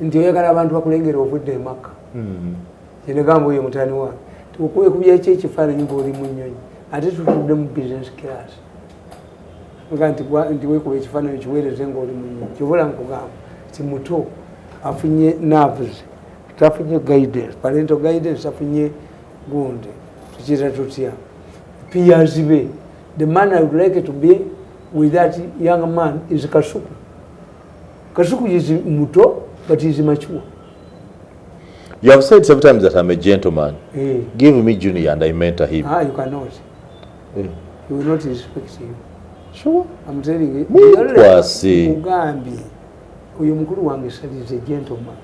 nti oyagala abantu bakulengera ovudde emaka kyenegamba oyo mutani wange tukwekubya ki ekifaananyi ng'oli mu nnyonyi ate tutudde mu business class nti wekuba ekifaananyi kiweereze ng'oli mu nnyonyi kyobola nkugamba ti muto afunye nerves tafunye guidance parental guidance afunye gundi tukira tutya peers be the man I would like to be with that young man is Kasuku. Kasuku is muto but he is mature. You have said sometimes that I'm a gentleman. Give me Junior and I mentor him. You cannot. He will not respect you. Sure. I'm telling you. Mugambi, uyu mukuru wange said is a gentleman.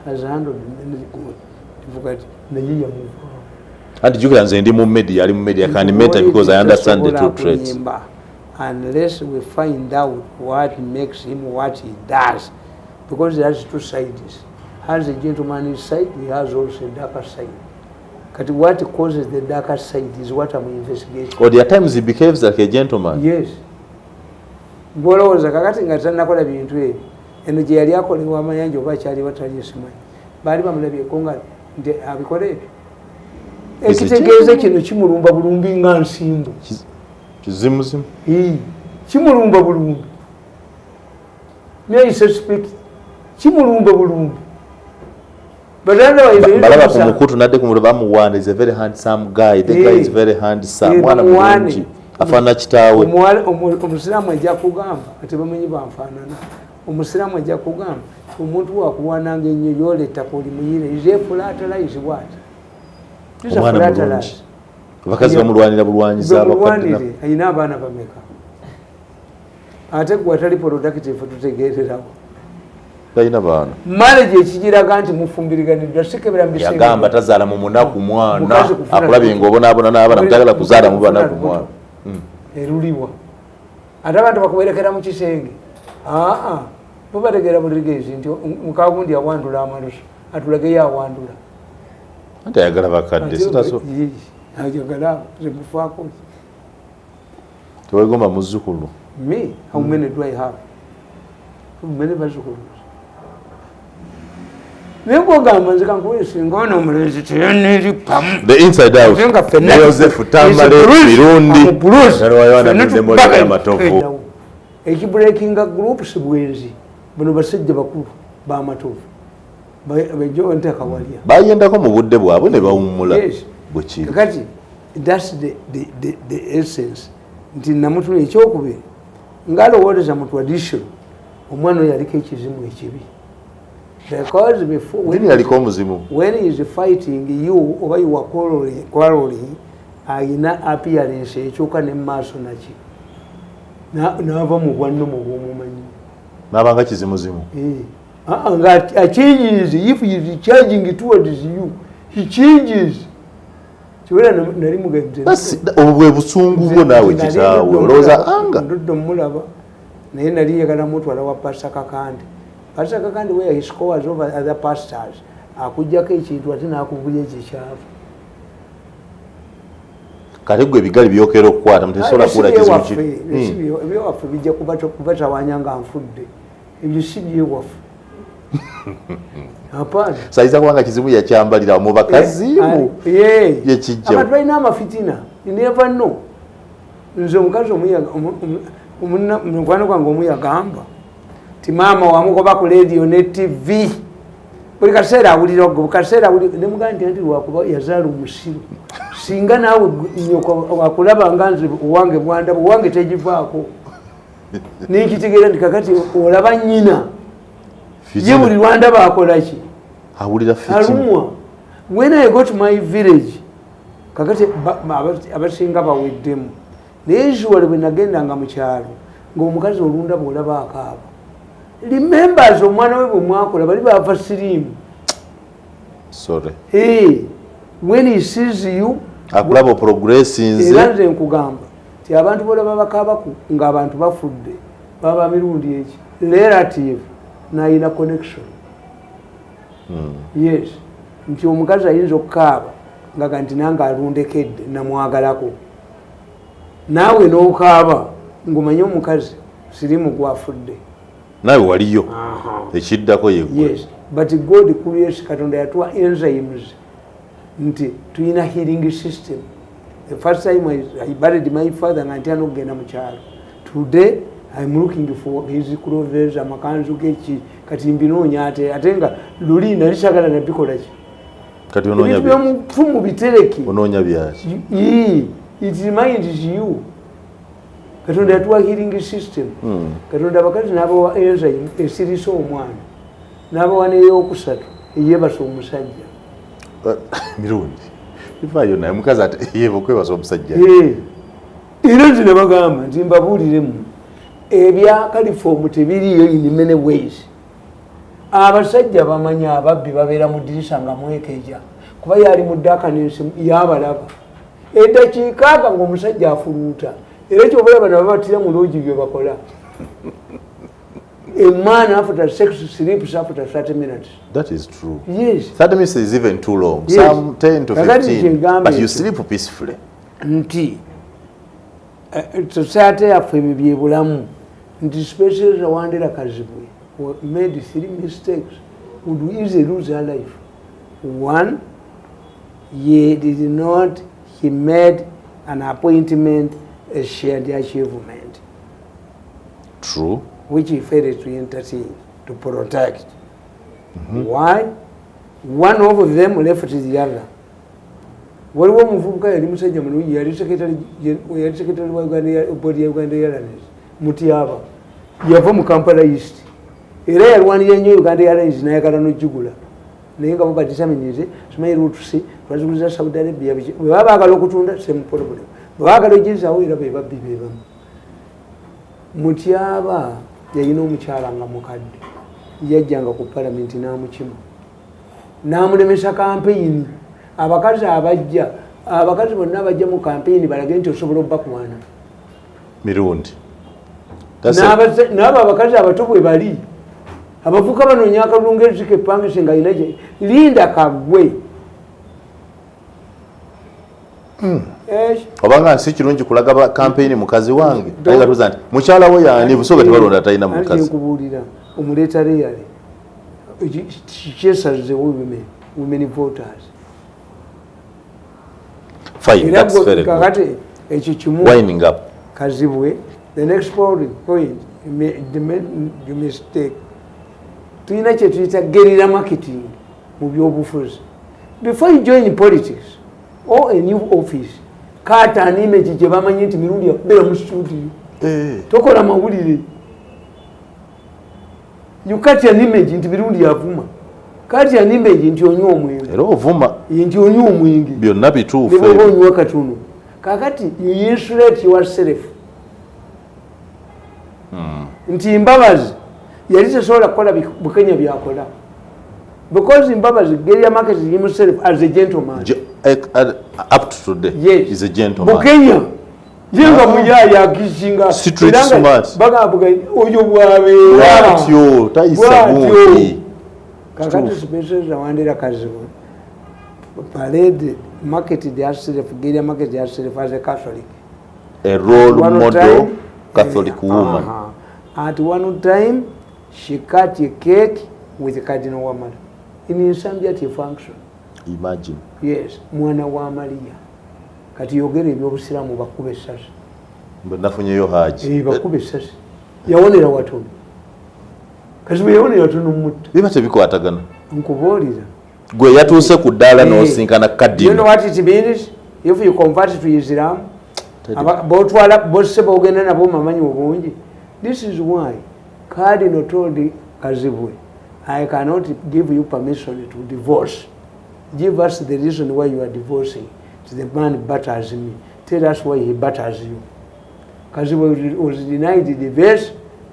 Has handled many good. And you can send him media. I can mentor because I understand the two traits. Unless we find out what makes him what he does, because he has two sides. Has a gentleman's side, he has also a darker side. But what causes the darker side is what I'm investigating. Or there are times he behaves like a gentleman. Yes. Boloza kakati ngata nakola bintu ebyo. Eno gye yali akolewa amayanja oba kyali batali esimanyi. Baali bamulabye konga nti abikole ebyo. Ekitegeeza kino kimulumba bulumbi nga nsimbu. Kizimuzimu. Kimulumba bulumbi. I suspect kimulumba bulumbi. Balaba kumukutu nadde kumulaba muwanda is a very handsome guy. The guy is very handsome. Mwana mulungi. Afana kitaawe. Omusiraamu ajja kugamba ate bamenyi banfaanana. Omusiraamu ajja kugamba omuntu wakuwananga ennyo yoleta kuli muyire is a fertilize what? Omwana mulungi. Abakazi bamulwanira bulwanyiza abakadde. Ayina abaana bameka. Ate gwe atali productive tutegeererawo. Tayina baana. Marriage ekigiraga nti mufumbiriganidwa sikebera mbise. Yagamba tazaala mu munaku mwana. Akulabye ng'obonaabona n'abaana mutagala kuzaala mu banaku mwana. Eruliwa. Ate abantu bakuberekera mu kisenge. Mubategeera buligezi nti mukagundi awandula amalusu. Atulageyo awandula. Ate ayagala bakadde. Ayagala zemufaako. Tewegomba muzzukulu. Me? How many do I have? How many bazzukulu? The inside out. Joseph Tamale Mirundi Abotodde. Breaking groups bwezi. Bano basajja bakulu ba matovu. Bejo ntaka walia. Bayendako mu budde bwabwe ne bawummula. Bweki. Kakati that's the essence. Nti namutu ekyokubiri. Ngalo wodeza mu tradition. Omwana yaliko ekizimu ekibi. Because before when he is fighting you or you are quarreling, ayina appearance ekyuka ne maaso naki. Nava mu bwanno mu bwomumanyi. Nabanga kizimuzimu. Nga changes if he is charging towards you. He changes. Kiwera nali mugenze. Obwe busungu bwo nawe kitaawe. Olowooza anga. Ndoddo mulaba. Naye nali yagala mutwala wa Pastor Kakande. Pastor Kakande where he scores over other pastors. Akujjako ekintu ate n'akuvulya ekikyavu. Kale gwe ebigali byokera okukwata mutesobola kuwula kizibu ki. Ebyewaffe bijja kubatawanya nga nfudde. Ebyo si byewaffe. Hapana. Saiza kubanga kizibu yakyambalira mu bakazimu. Yekijja. Abantu balina amafitina. You never know. Nze omukazi mukwano gwange omu yagamba ti maama wamugoba ku radio ne TV. Buli kaseera awulira ogwo kaseera awulira ne mugandi nti lwakuba yazaala omusiru. Singa naawe nyoko wakulaba nga nze owange bwanda owange tegivaako. Nikitegeera nti kakati olaba nnyina. Ye buli lwanda baakola ki? Awulira fitina. When I go to my village, kakati abasinga baweddemu. Usually bwe nagendanga mu kyalo ng'omukazi olunda bw'olaba akaaba. Remembers omwana we bwe mwakola bali baava siriimu. Sorry. When he sees you akulaba progressinze. Era nze nkugamba ti abantu b'olaba bakaabaku ng'abantu bafudde baba mirundi eki relative n'ayina connection. Yes. Nti omukazi ayinza okukaaba nga nti nange alundekedde namwagalako. Naawe n'okaaba ng'omanye omukazi siriimu gwafudde. Nawe waliyo. Ekiddako ye gwe. Yes. but God creates katonda yatuwa enzymes nti tuyina healing system. The first time I buried my father nga ntyana okugenda mu kyalo. Today I'm looking for his clothes, amakanzu gechi kati mbinoonya ate nga luli nali sagala nabikola ki kati onoonya byo bitereki onoonya byaki it reminds you katonda yatuwa healing system. Katonda abakazi n'abawa enzyme esirisa omwana n'abawa n'ey'okusatu eyebasa omusajja. Mirundi ivayo naye mukazi ate yevo kwebasa omusajja era nti ne bagamba nti mbabuuliremu ebya kalifomu tebiriyo in many ways. Abasajja bamanya ababbi babeera mu ddirisa nga mwekeja kuba yali mu ddakanensi yabalaba eddakiika aga ng'omusajja afuluuta era ekyobalaba nabo batira mu loogi bye bakola. A man after sex sleeps after 30 minutes. That is true. Yes. 30 minutes is even too long. Yes. Some 10 to 15. But you sleep peacefully. Nti society yaffe ebyo bulamu nti species awandera Kazibwe made 3 mistakes would easily lose her life. One, he made an appointment a shared achievement. True. Which he failed to entertain, to protect. Why? One of them left the other. Waliwo omuvubuka yali musajja mulungi yali secretary wa body ya Uganda Airlines Mutiaba yava mu Kampala East era yalwanira nnyo Uganda Airlines n'ayagala n'ojjugula naye nga babadisamenyeze simanyi rutusi twaziguliza Saudi Arabia bwe baba baagala okutunda same problem bwe baagala ogizaawo era be babbi be bamu. Mutiaba yayina omukyala nga mukadde yajjanga ku palamenti n'amukima n'amulemesa kampeyini. Abakazi bonna abajja mu kampeyini balage nti osobola obbakwana. Mirundi n'abo abakazi abato bwe bali abavuka banoonya akalungu ezika epangise nga alina gye linda kagwe. obanga si kirungi kulaga kampeyini mukazi wange ayinza tuza nti mukyala we yani busooka tebalonda talina mukazi. Nkubuulira omuleeta leyale kyesazewo women voters. Fine, that's very good. Winding up. Kazibwe, the next point, the mistake. Tuina chetita guerrilla marketing mu byobufuzi. Before you join politics or a new office, kata an image gye bamanyi nti Mirundi yakubeera mu studio. Tokola mawulire. You cut an image nti Mirundi yavuma. Kati an image nti onywa omwenge. Era ovuma. Nti onywa omwenge. Byonna bituufu. Nebo onywa katono. Kakati you insulate yourself. Nti Mbabazi yali tesobola kukola Bukenya byakola. Because Mbabazi guerrilla marketing himself as a gentleman. Up to today, yes. He's a gentleman. Bukenya. Jenga muyaya akishinga. Street smart. Bagabuga oyo bwabe. Watyo, taisa bungi. Kakati specials awandira Kazibwe. Parade marketed herself, guerrilla marketed herself as a Catholic. A role model Catholic woman. At one time, she cut a cake with Cardinal Wamala in Nsambya function. Imagine. Yes, mwana wa Maria. Kati yogere ebyobusiramu bakube essasi. Nafunyeyo haji. Bakube essasi. Yawonera watono. Kazibwe yawonera watono mmutte. Biba tebikwatagana. Nkubuulira. Gwe yatuuse ku ddaala n'osinkana Cardinal. You know what it means? If you convert to Islam, botwala bose bogenda nabo mamanyi obungi. This is why Cardinal told Kazibwe, I cannot give you permission to divorce. Give us the reason why you are divorcing. So the man batters me. Tell us why he batters you. Kazibwe was denied the divorce.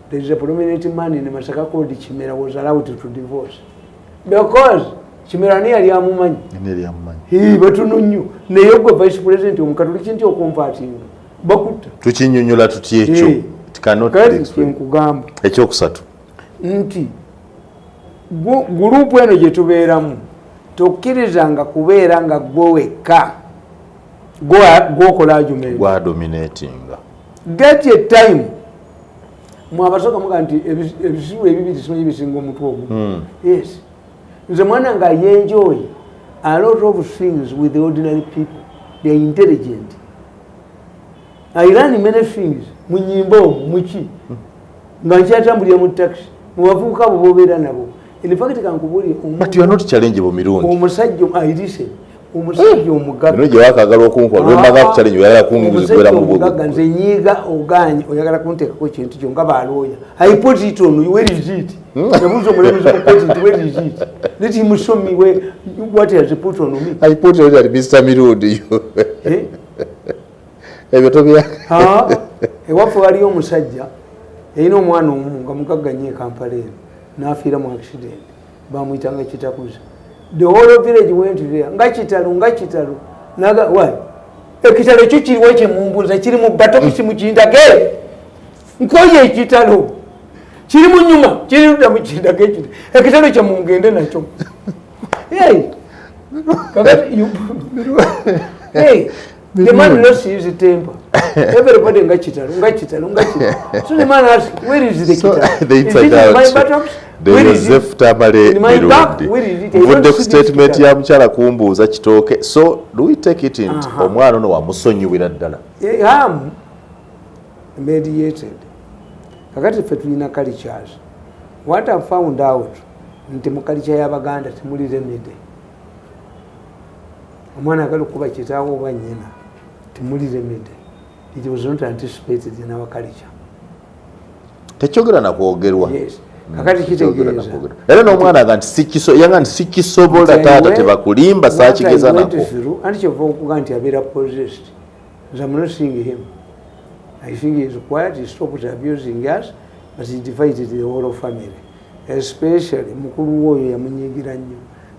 There is a prominent man in the Masaka called Chimera was allowed to divorce. Because Chimera ni yali amumanyi. Ni amumanyi. Batono nnyo. Naye gwe vice president omukatoliki nti okonvertinga. Bakutta. Tukinyonyola tutya ekyo. Nkugamba ekyokusatu nti gurupu eno gye tubeeramu tokkirizanga kubeera nga gwe wekka gwokola argument gwa dominatinga. Get a time mwabasoka muga nti ebisiru ebibiri simanyi bisinga omutwe ogwo. Yes, nze mwana nga yenjoy a lot of things with the ordinary people. They are intelligent. I learn many things. Munyimbo, muchi. Ngankyatambulira mu taxi. Mubavubuka bo bobeera nabo. In fact kankubuli. But you are not challengeable Mirundi. Omusajja ayirise. Omusajja omugagga. Mirundi wakagala okunkwa lwembaga ku challenge oyagala kungizibwera mu bugo. Omugagga nze nyiga oganyi oyagala kunteekako kintu kyo nga balooya. I put it on you, where is it? Yabuuza omulemuzi ku put it, where is it? Let him show me where, what he has put on me. I put it on Mr. Mirundi. Ebyo tobya. Ewaffe waliyo omusajja yalina omwana omu nga mugagga nnyo e Kampala eno n'afiira mu accident bamuyitanga Kitakuza. The whole village went there. Nga kitalo why ekitalo ekyo kiriwo kyemumbuuza kiri mu batokisi mu kindage nkoye ekitalo kiri mu nyuma kiri ludda mu kindage ekitalo kyemungende nakyo. The man lost his temper. Everybody nga kitalo. So the man asked, where is the kitalo? Is it in my buttocks? There is Tamale Mirundi. Mvudde ku statement ya mukyala kumbuuza kitooke. So do we take it in omwana ono wamusonyiwira ddala? I am mediated. Kakati ffe tulina cultures. What I found out nti mu culture y'Abaganda temuli remedy. Omwana agala okuba kitaawo oba nnyina temuli remedy. It was not anticipated in our culture. Tekyogera na kwogerwa. Yes. Kakati kitegeeza. Era n'omwana aga nti sikisobola taata tebakulimba saakigeza nako. Anti kyova okuga nti abeera possessed. I'm not seeing him. I think he is quiet, he stopped abusing us, but he divided the whole family. Especially mukulu oyo yamunyigira nnyo.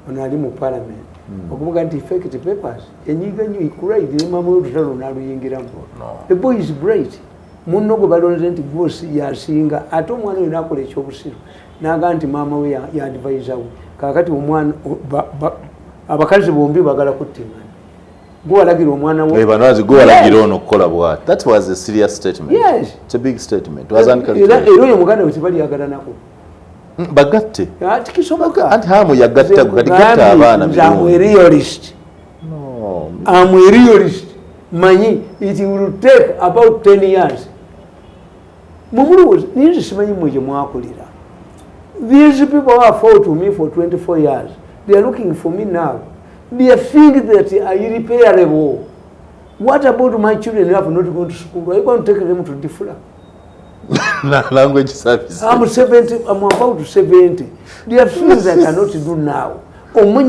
Ono ali mu parliament. Okuvuga nti fake papers. Enyiga nnyo ikuride ne mama olutalo n'aluyingiramu. The boy is bright. Munno gwe balonze nti bosi yasinga ate omwana oyo nakola ekyobusiru naga nti maama we yadvisa we kakati omwana abakazi bombi bagala kuttingana gwalagira omwana we banazi gwalagira ono okukola bwati. That was a serious statement. Yes. It's a big statement. It was uncalculated. Era oyo muganda we tebali yagala nako bagatte ati kisoboka anti hamu yagatta kati gatta abaana I'm a realist. No. I'm a realist. Manyi it will take about 10 years. These people have fought to me for 24 years. They are looking for me now. They think that are irreparable. What about my children who have not gone to school? Are you going to take them to Difula? Language service. I'm 70. I'm about 70. There are things I cannot do now. A man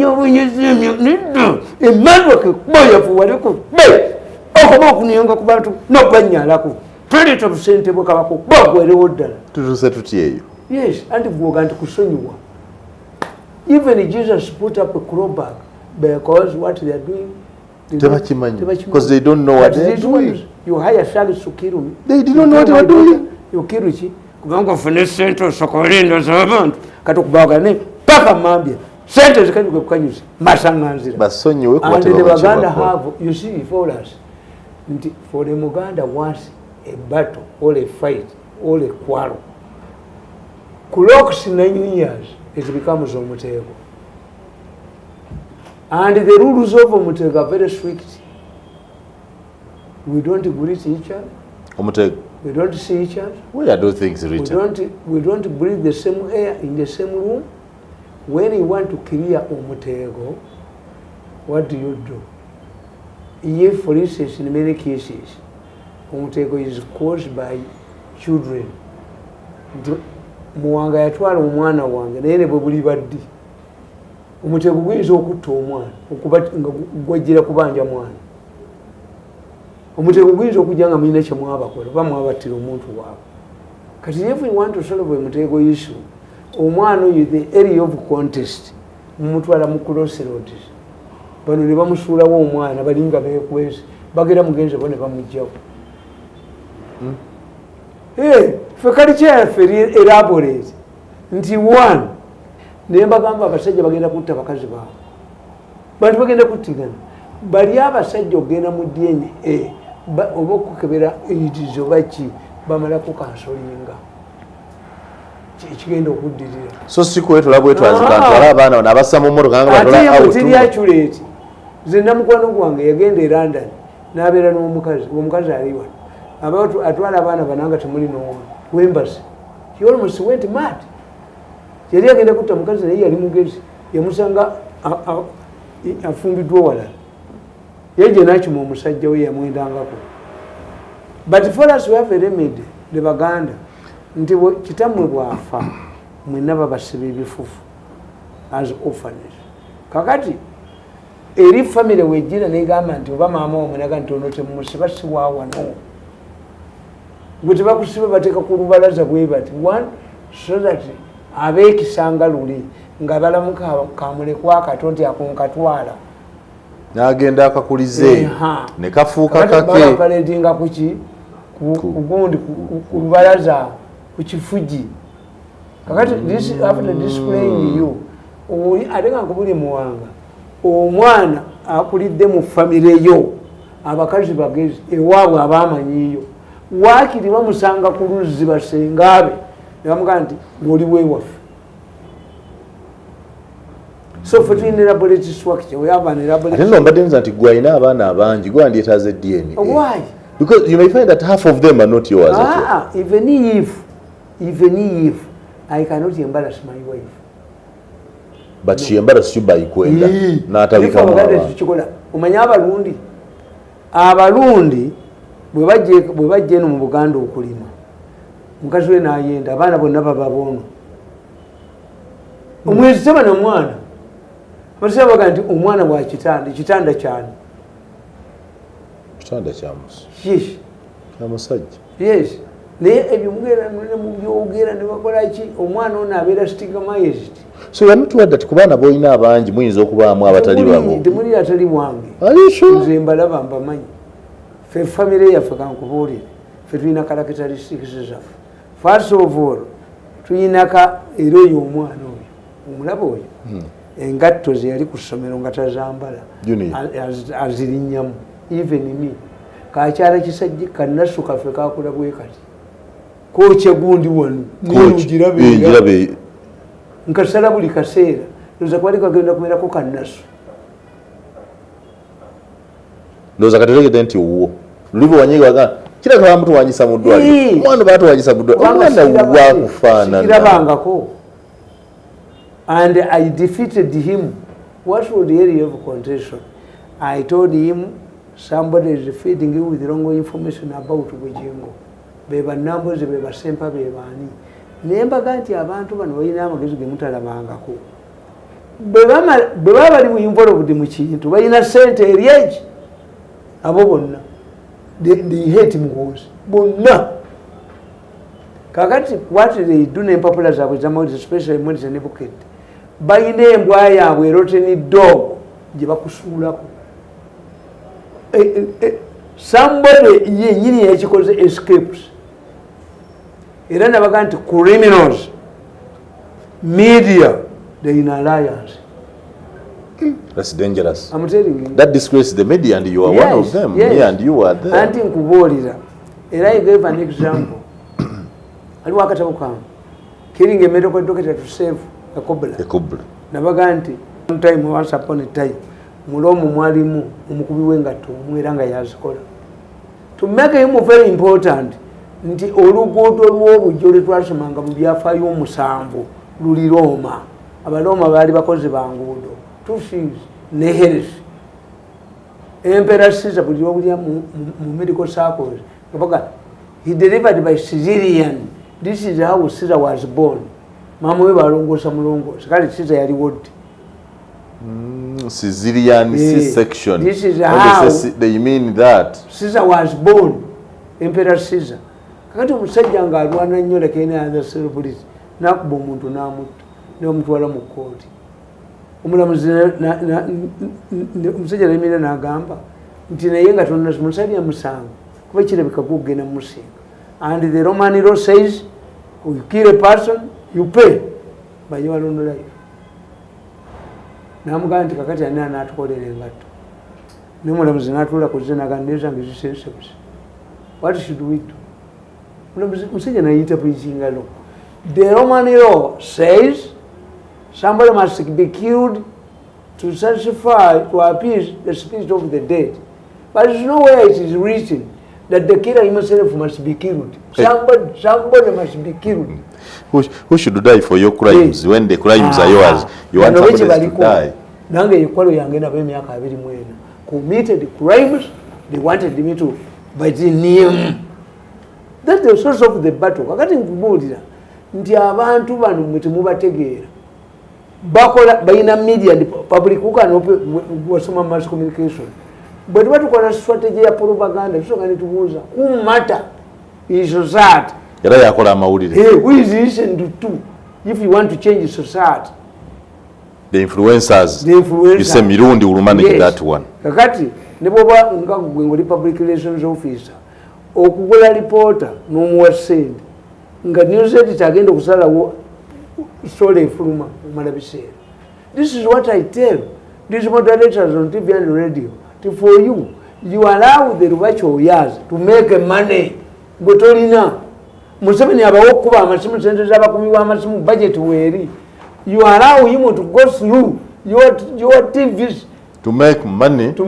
no credit of sente bwekabako bagwerewo ddala tutuse tutyeyo. Yes, anti gwoga nti kusonyiwa. Even Jesus put up a crowbar because what they are doing tebakimanyi because they don't know what they are doing. You hire service to kill me. They didn't know what they were doing. You kill chi kubanga fune sente osokolinda z'abantu kati okubagane paka mambya sente zikanyuka kukanyusa masanganzira basonyiwe kuba Baganda have you see for us for the Muganda once a battle or a fight or a quarrel clocks 9 years it becomes Omutego, and the rules of Omutego are very strict. We don't greet each other. Omutego. We don't see each other. Where are those things written? We don't breathe the same air in the same room. When you want to clear Omutego, what do? If, for instance, in many cases, Omutego is caused by children. Muwanga yatwala omwana wange naye ne bwe buli baddi Omutego guyinza okutta omwana okuba nga gwajjira kubanja mwana. Omutego guyinza okujja nga mulina kyemwabakola oba mwabattira omuntu waabwe. Kati if we want to solve Omutego issue, omwana oyo the area of contest mumutwala mu crossroads. Bano ne bamusuulawo omwana balinga beekwese bagera mugenzi bo ne bamugjawo. Fe culture yaffe elaborate nti one naye mbagamba abasajja bagenda kutta bakazi baabwe. Bantu bagenda kuttigana. Bali abasajja ogenda mu DNA oba okukebera AIDS oba ki bamala kukansolinga. kigenda okuddirira. So sikwetula bwetwazikantwala abaana nabassa mu mmotoka nga batola out. Ate yakyuleeti nze namukwano gwange yagenda e London n'abeera n'omukazi, omukazi aliwa atwala abaana bananga temuli n'omu wembasi. He almost went mad. Yali agenda kutta mukazi naye yali mugezi, yamusanga afumbiddwa walala. Yeje nakima omusajja we yamwendangako. But for us we have a remedy, the Baganda, nti kitamwe bwafa mwenna babasiba ebifufu as orphanage. Kakati eri family wejjira negamba nti oba maama omwenaga nti ono temusiba siwaawa no. Gwe tebakusiba bateeka ku lubalaza bwe bati one so that abeekisanga luli nga balamuka kamulekwa akatonti akonkatwala n'agenda akakulize ne kafuuka kake baledinga kuki kugundi ku lubalaza ku kifugi. Kakati this after displaying you oli atenga nkubuli muwanga omwana akulidde mu famire yo abakazi bagezi ewaabwe abamanyiyo waakiri bamusanga ku luzzi basengaabe ne bamugamba nti ng'oli weewaffe. So for the laboratory structure, we have an laboratory. I don't know, but then that you are abana abanji go and it has a DNA. Why? Because you may find that half of them are not yours. Even if I cannot embarrass my wife. But no. She embarrassed you by kwenda. Na atabika mwa. Umanya abarundi bwe bajje no mu Buganda okulima. Mukazi we naayenda abaana bonna bababono. Omwezi sema na mwana. Masaba ganti omwana wa kitanda cyane. Kitanda kyamusi. Yes. Kamusajja. Yes. Ne ebyumugera mu byogera ne bakola ki omwana ono abeera stigmatized. So you are not worried that kubaana boyina abangi muyinza okubaamu abatali babo. Temuli atali wange. Are you sure? Nze mbalaba mbamanyi. Fe family yaffe kankubuulire. Fe tulina characteristics zaffe. First of all, tulina ka era oyo omwana oyo. Omulaba oyo. Engatto ze yali ku ssomero nga tazambala. Azirinnyamu. Even me. Kakyala kisajja kannasu kaffe kakula bwe kati. Koche gundi wanu. Njirabe. Nkasala buli kaseera. Ndoza kwali kagenda kumerako kannasu. Ndoza kategede nti uwo. Lulibo wanyiga waga. Kila kwa mtu wanyisa mudwali. Mwana batu wanyisa mudwali. Omwana wa kufana. Kirabangako. And I defeated him. What was the area of contention? I told him somebody is feeding you with wrong information about Bujengo. Beba numbers, beba sempa, beba ani. Nemba ganti abantu bano balina amagezi ge mutalabangako. Beba bali mu involved mu kintu balina sente eriage abo bonna. They hate mugozi. Bonna. Kakati what they do in popular zaabwe especially when it's an advocate. Bayina embwa yaabwe eroteni dog gye bakusuulako. Somebody yenyini yakikoze escapes. Era nabaga nti criminals, media, they're in alliance. That's dangerous. I'm telling you. That disgraces the media and you are one of them. Yes. Me and you are there. Anti nkubuulira. Era I gave an example. Aliwo akatabo kange. Killing a medical doctor to save a cobra. A cobra. Nabaga nti sometime once upon a time mulomu mwalimu omukubi w'engatto omwera nga yazikola. To make him very important nti oluguudo lw'obujjo lwe twasomanga mu byafaayo omusanvu luli Roma. Abaloma baali bakozi ba nguudo. Tusis ne Heresi. Emperor Caesar buli wabulya mu medical circles. He delivered by Caesarian. This is how Caesar was born. Mama we balongosa mulongosa. Kale Caesar yali wodi. Caesarian C-section. This is how they mean that Caesar was born. Emperor Caesar. Kakati omusajja nga alwana nnyo like any other celebrity. Nakuba omuntu n'amutta. N'omutwala mu kkooti. Omulamuzi omusajja n'emira n'agamba nti naye nga musalya musango kuba kirabika gugenda musinga. And the Roman law says you kill a person, you pay by your own life. Namugamba nti kakati ani anaatukolera engatto. N'omulamuzi n'atuula ku ze n'agamba nezange zisensebuzi. What should we do? Musajja n'ayita preaching law. The Roman law says somebody must be killed to satisfy, to appease the spirit of the dead. But there's nowhere it is written that the killer himself must be killed. Somebody must be killed. Who should die for your crimes when the crimes are yours? You want somebody to die. Committed crimes, they wanted me to, but in him. That's the source of the battle. Kakati nkubulira nti abantu bano mwetemubategeera bakola bayina media and public wasoma mass communication but batukola strategy ya propaganda tusonga nitubuuza who matter is society era yakola amawulire who is listened to if you want to change society. The influencers. You say Mirundi will manage that one. Kakati neboba nga ngwe public relations officer okugola reporter n'omuwa sente nga news editor agenda okusalawo story efuluma omala biseera. This is what I tell these moderators on TV and radio. For you allow the virtual years to make money. Gotolina Museveni abawo okuba amasimu sente z'abakuumibwa amasimu budget weeri. You allow him to go through your TVs to make money. For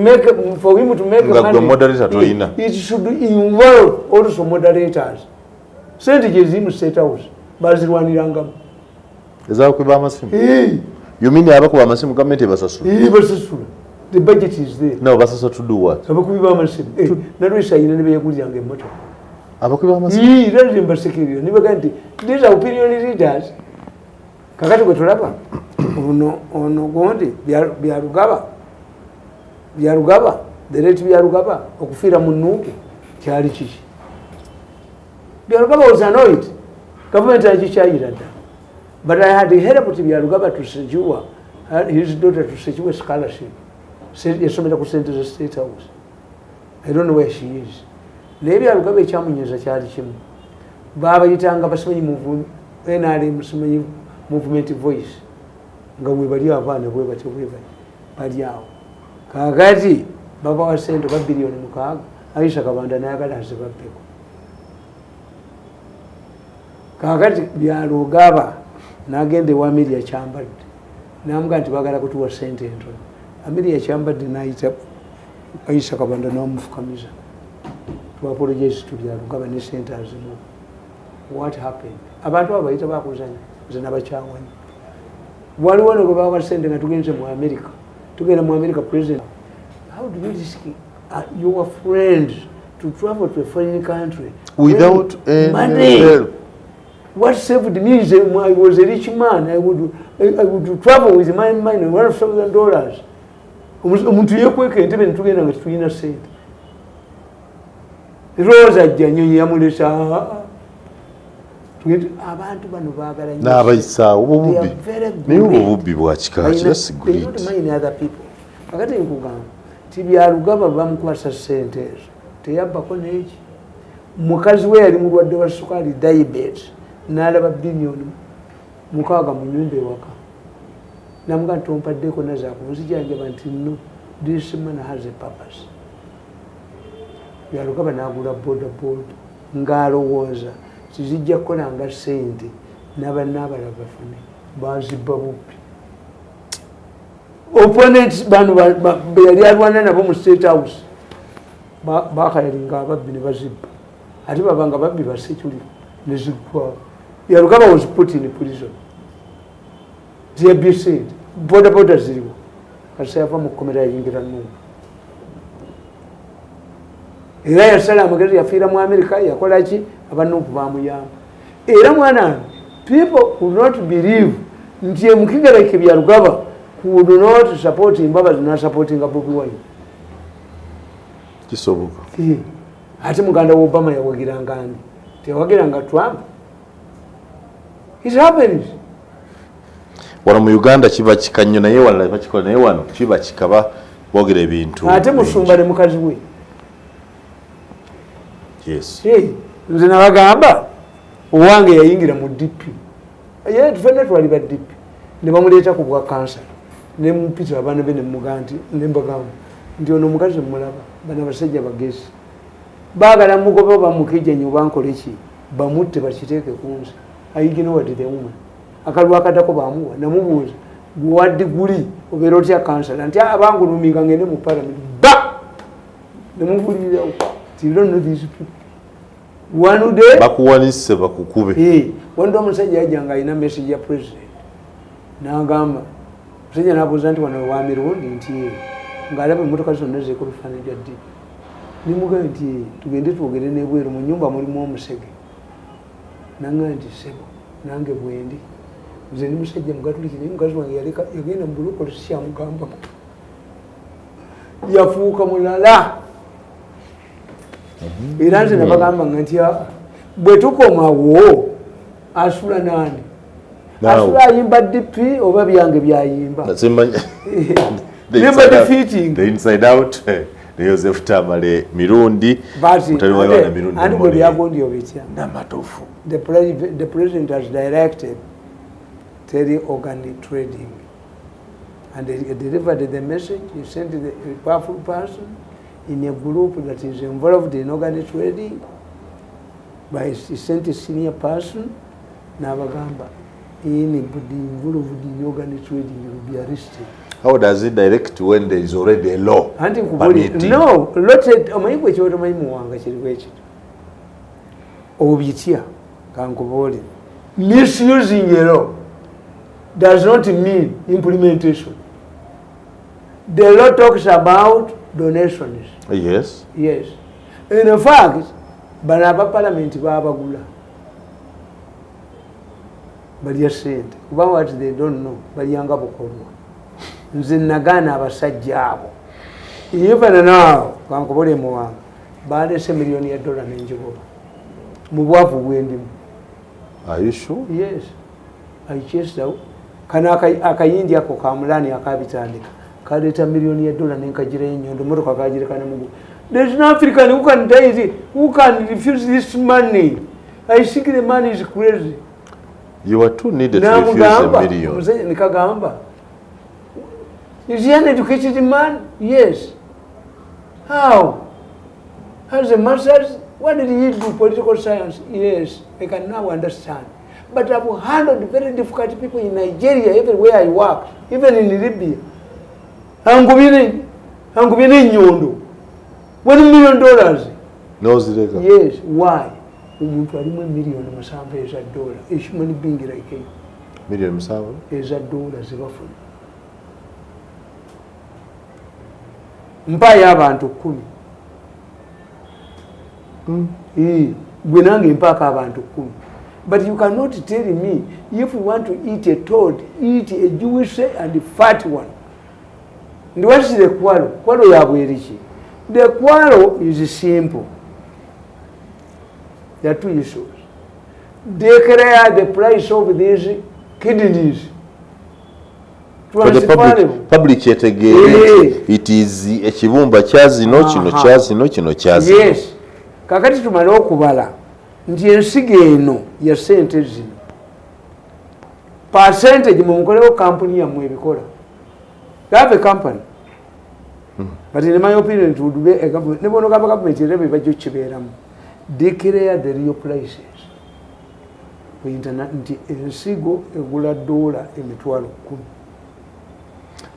him to make money. It should involve also moderators. Send the State House. Bazirwaniranga. Ezakuba amasimu. You mean abakuba amasimu government basasula? The budget is there. No, basasula to do what? Abakuba amasimu. Narwisha ine nibe yakuzyange moto. Abakuba amasimu. That's the security. Nibe kanti these are opinion leaders. Kakati kwe tulaba ono gondi byarugaba the rate byarugaba okufiira mu Nuupu kyali kiki byarugaba was annoyed government agikyayira dda but I had helped byarugaba to secure his daughter to secure scholarship yasomera ku St. State House. I don't know where she is. Naye byarugaba ekyamunyeza kyali kimu baabayitanga basimanyi muvu NRM simanyi movement voice nga bwe bali abaana bwe bali awo kakati baba wa sente ba bilioni 6 Aisha Kabanda nayagala azibabbeko kakati byalugaba nagende wa media Kyambadde namuga nti bagala kutuwa sente entono Amelia Kyambadde nayita Aisha Kabanda namufukamiza to apologize to byalugaba ne sente azimu. What happened? Abantu abayita bakuzanya zinabachangwanyi waliwo ne baba wasende nga tugenze mu America tugenda mu America president. How do you risk your friends to travel to a foreign country without money? What saved me is I was a rich man. I would travel with my money $1,000. Omuntu yekweka entebe netugenda nga tuyina sente roza janyonyi yamulesa abantu bano baagala nnyo n'abayisaawo obubbi naye obubbi bwa kikaaki kakati nkugamba ti byalugaba bamukwasa sente ezo teyabbako n'eki mukazi we yali mulwadde wa sukaali diabetes n'alaba bilioni 6 mu nyumba ewaka namuga nti tompaddeko nazaaku nzijanjaba nti no this man has a purpose. Byalugaba n'agula boda ng'alowooza tizijja kukolanga sente n'abannaabala bafune bazibba bubbi opponents bano yali alwana nabo mu State House bakayalinga ababbi ne bazibba ate babanga babbi basekuli ne ziggwawo. Byalugaba was put in prison. They said boda ziriwo kati yava mu kkomera yayingira Nuupu era yasala amagezi yafiira mu America yakola ki abanuupu bamuyamba era mwana people could not believe nti Mukigereke Byalugaba could not support Mbabazi na supporting Bobi Wine kisoboka ate muganda wa Obama yawagiranga ani tewagiranga Trump. It happens. Wano mu Uganda kiba kikanyo naye wala bakikola naye wano kiba kikaba bogere ebintu ate musumba ne mukazi we. Yes. Nze nabagamba owange yayingira mu DP ye tufene twali ba DP ne bamuleeta ku bwa cancer ne mpita abaana be ne muganti ne mbagamba nti ono mukazi mulaba bana basajja bagezi baagala mugobe bamukijja nyo bankole ki bamutte bakiteeke kunze ayigine wadde the woman akalwa akatako bamuwa namubuuza guwadde guli obeera otya kansala nti abanguluminga ngende mu parliament ba nemubulirirawo ti you don't know these people one day bakuwanise bakukube wanda omusajja yajjanga alina message ya president n'agamba omusajja n'abuuza nti wano wa Mirundi nti ng'alaba emmotoka zonna zeeko bifaananyi bya ddi nimugamba nti tugende twogere n'ebweru mu nnyumba mulimu omusege nanga nti sebo nange bwendi nze ndi musajja mugatuliki naye mukazi wange yagenda mu bulokole sikyamugambako yafuuka mulala era nze nabagamba nga nti bwe tukomawo asula nani asula ayimba DP oba byange byayimba the inside out Joseph Tamale Mirundi mutali wa bana Mirundi and bwe byagondio bitya namatofu the president has directed Terry organic trading and they delivered the message. He sent the powerful person in a group that is involved in organic trading, but he sent a senior person Navagamba in involved in organic trading, you will be arrested. How does it direct when there is already a law permitting? No, omayigwe kyoto mayimuwanga kiriwechi obitya kankubole misusing a law does not mean implementation. The law talks about donations. Yes. Yes. In fact, banaba parliament babagula. But you said, about what they don't know, but younger bokolwa. Nze nagana abasajja abo. Even now, kankubole muwanga, balese $1 million n'enjigoba. Mu bwavu bwendimu. Are you sure? Yes. I chased out. Kana akayindi ako kamulani akabitandika kaleta $1 million n'enkagira y'ennyondo motoka kagirikana mugu. There's no African who can die it, who can refuse this money. I think the money is crazy. You are too needed to refuse $1 million. Musajja nikagamba, is he an educated man? Yes. How? Has a master's? What did he do? Political science? Yes. I can now understand. But I've handled very difficult people in Nigeria, everywhere I work, even in Libya. Angubine nyondo. $1 million. No, Zirega. Yes. Why? Umuntu alimu $1 million musanvu eza dollar. A human being like him. $1 million musanvu? Eza dollar zibafuna. Mpa y'abantu 10. Gwe nange mpaka abantu 10. But you cannot tell me, if you want to eat a toad, eat a Jewish and a fat one. And what is the quarrel? Quarrel yabwerichi. The quarrel is simple. There are two issues. Declare the price of these kidneys. For the public yet again, it is a chibumba chazino, chino chazino. Yes. Kakati tumale okubala. Nti ensigo eno ya sente zino percentage mumukolewo company yammwe ebikola. They have a company. But in my opinion it would be a government. Nebo no government erebe bajjo kibeeramu. Declare the real prices. Nti ensigo egula $1,000.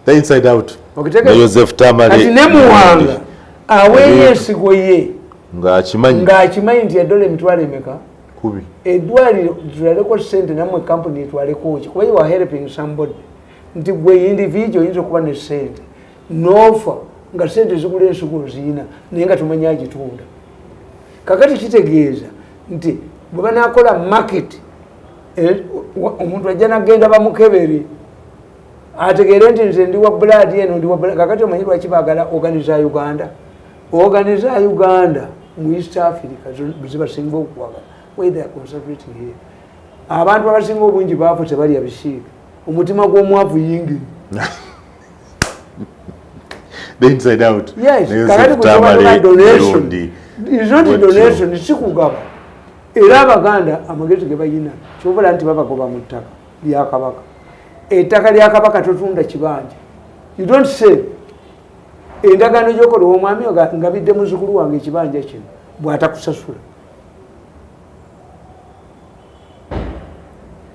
The inside out. Joseph Tamale. Kati ne muwanga aweeye ensigo ye. Ng'akimanyi nti $1,000 emeka kubi eddwaliro tulaleko sente namwe company etwaleko ki kuba you are helping somebody nti gwe individual oyinza okuba ne sente nofa nga sente zigula ensigo ziyina naye nga tumanya agitunda. Kakati kitegeeza nti bwe banaakola market omuntu ajja nagenda bamukebere ategeere nti nze ndi wa blood eno ndi wa blood. Kakati omanyi lwaki baagala organiza Uganda mu East Africa zibasinga okukwagala where they are concentrating here. Abantu abasinga obungi baafu tebalya bisiika omutima gw'omwavu yingi. The inside out. Yes. Kakati kusobola donation. It's not a donation, si kugaba. Era Abaganda amagezi ge bayina kyobola nti babagoba mu ttaka lya Kabaka. Ettaka lya Kabaka totunda kibanja. You don't say endagaano gy'okola omwami ngabidde muzzukulu wange ekibanja kino bw'atakusasula.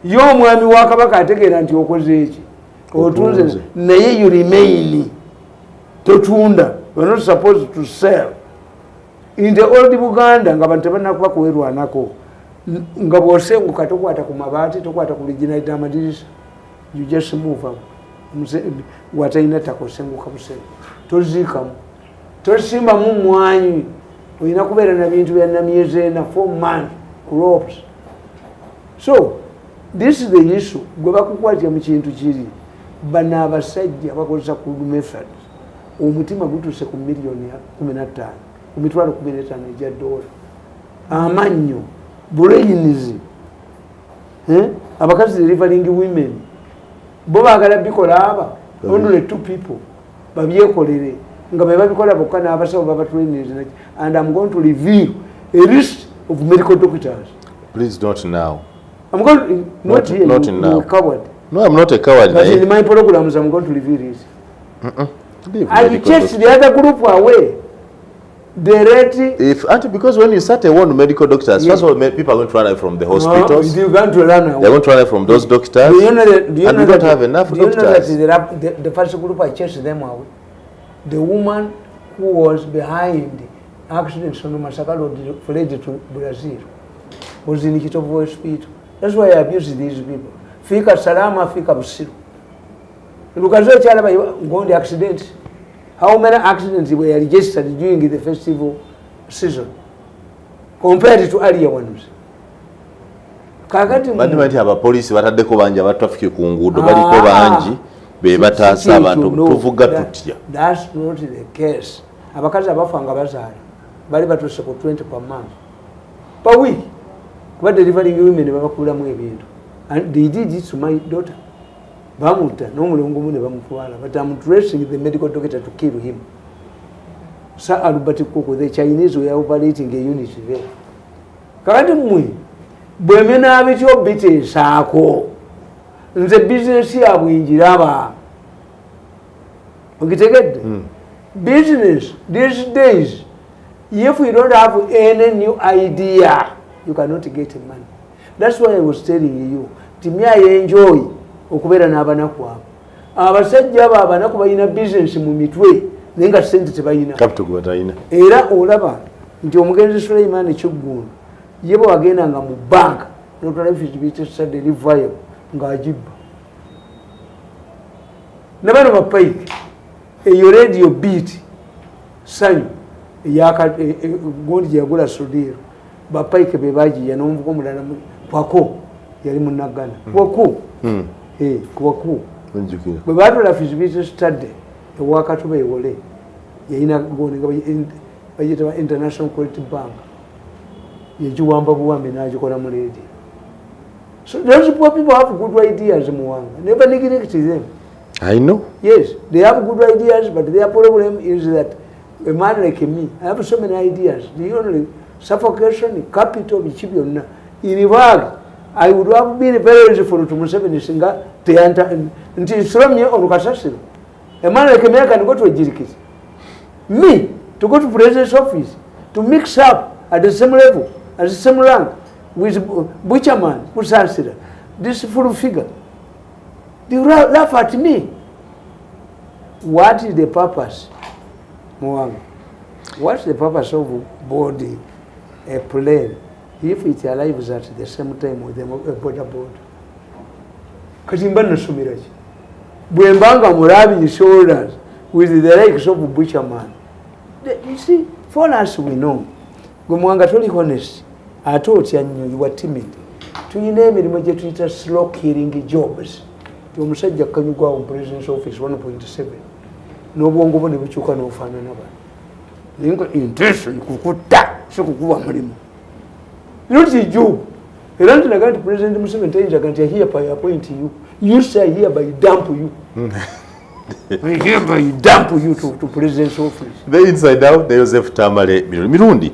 yo omwami wa kabaka ategeera nti okoze eki otunze naye you remain totunda. You're not supposed to sell. In the old Buganda nga bantu banakuba kuwerwanako nga bwosenguka tokwata ku mabaati tokwata ku lijina ly'amadirisha, you just move up. Wataina takosenguka busengu toziikamu tosimba mu mwanyi olina kubeera na bintu bya namyezi ena 4 months crops. So this is the issue gwe bakukwatya mu kintu kiri bana abasajja bakozesa ku method omutima gutuse ku milioni 15 ku mitwalo 15 egya dola amannyo brains abakazi delivering women bo baagala bikola aba only 2 people babyekolere nga bwe babikola bokka n'abasawo babatrainers. And I'm going to reveal a list of medical doctors. Please not now. I'm going to, not here, not now. You're a coward. No, I'm not a coward. But in my programs, I'm going to reveal this. I chased the other group away. The rate. Because when you start a one medical doctors, yes. First of all, people are going to run away from the hospitals. You're going to run away. They're going to run away from those doctors. Do you know that, we don't have enough doctors. Do you know that the first group I chased them away? The woman who was behind the accident on Masakalo fled to Brazil was in the Kitovo hospital. That's why I abuse these people. Fika salama, fika busiru. Look at the child going to accidents. How many accidents were registered during the festival season compared to earlier ones? Bandi might have a police batadeko banja batafiki ku ngudo baliko banji be batasa abantu tuvuga tutya. That's not the case. Abakazi abafanga bazaala bali batuse ku 20 per month per week kuba delivering women babakulamu ebintu. And they did it to my daughter. Bamuta n'omulongo mu ne bamutwala, but I'm tracing the medical doctor to kill him. Sir Albert Koko, the Chinese were operating a unit there. Kakati mmwe bwe mena bityo biteesaako nze business yabwe njiraba okitegedde. Business these days, if we don't have any new idea, you cannot get money. That's why I was telling you, timi I enjoy okubeera n'abanaku abo. Abasajja abo abanaku balina business mu mitwe naye nga ssente tebalina. Era olaba nti omugenzi Suleiman Kiggundu ye bwe wagendanga mu banka n'otwala feasibility study viable ng'agibba. Ne bano bapayike eyo radio beat sanyu gundi gye yagula Sudiro bapayike be bagiya n'omuvugo omulala Kwako yali munnagana Kwaku Kwaku bwe baatwala feasibility study ewa Katuba ewole yalina gundi nga bagiyita International Quality Bank yegiwamba buwambi n'agikola mu radio. So those poor people have good ideas muwanga. Never neglect them. I know. Yes, they have good ideas, but their problem is that a man like me, I have so many ideas. The only suffocation, capital, in fact, I would have been very useful to Museveni Singa to enter until Sromye or Kasasil. A man like me can go to a jirikis. Me, to go to president's office, to mix up at the same level, at the same rank, with Butcherman, who's answered. This full figure. They laugh at me. What is the purpose, Mwanga? What's the purpose of boarding a plane if it arrives at the same time with a border board? Katimba Nasumiraji. Bwembanga Murabi shoulders with the likes of Butcherman. You see, for us we know. Mwanga totally honest. I told you were timid. To you name it, you treat us slow killing jobs. Omusajja kanyugwa mu president's office 1.7 n'obwongo bwo ne bukyuka n'ofaanana bano naye nga intention kukutta si kukuba mulimu not you era ntinaga nti president Museveni tayinzaga nti hereby appoint you. You say hereby dump you. Hereby dump you to president's office. The inside out, there Joseph Tamale Mirundi.